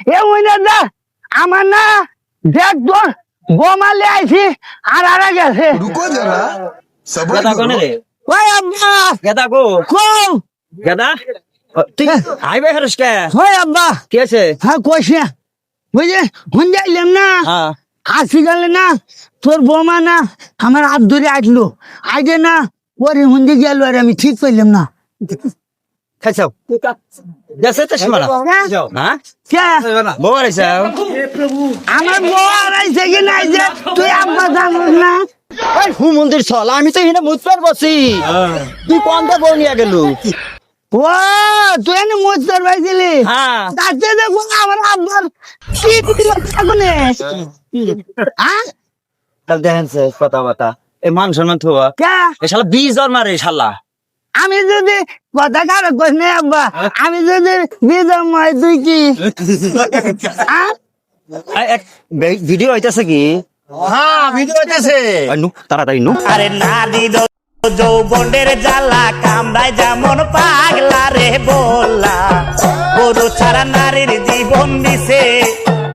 এ ওইনা দা আমার না দেখ তোর বোমালে আইছি আর আরা গেছে रुको जरा सबर গেদা কোনে करो রে ওই আব্বা গেদা কো কও গেদা তুই আইবে হরস কে ওই আব্বা কি আছে হ্যাঁ কইছে বুঝে হুন যাইলাম না হ্যাঁ আসি গেলে না তোর বোমা না আমার হাত ধরে আসলো আইডে না পরে হুন্দি গেল আর আমি ঠিক করলাম না খাইছাও গেছে তো সীমানা হ্যাঁ কে বউ আইছাও আমার বউ আর আইছে কি নাই যে তুই আব্বা জানোস না ওই হু মন্দির চল আমি তো এখানে মুতবার বসি তুই কোন দা বউ নিয়ে গেল ও তুই এনে মোস্তার পাইছিলি হ্যাঁ তাতে দেখো আমার আব্বার কি দিল এখনে হ্যাঁ তাহলে দেখেন সে কথা বাতা এই মান সম্মান থোয়া কে এ শালা 20 জন মারে শালা আমি যদি কথা কারো কইস না আব্বা আমি যদি বিজম হয় তুই কি হ্যাঁ এক ভিডিও হইতাছে কি हाँ वीडियो जैसे নু তাড়াতাড়ি নু আরে নারী যৌবনের জ্বালা কামড়ায় যেমন পাগলা রে বললা গরু ছাড়া নারীর জীবন দিছে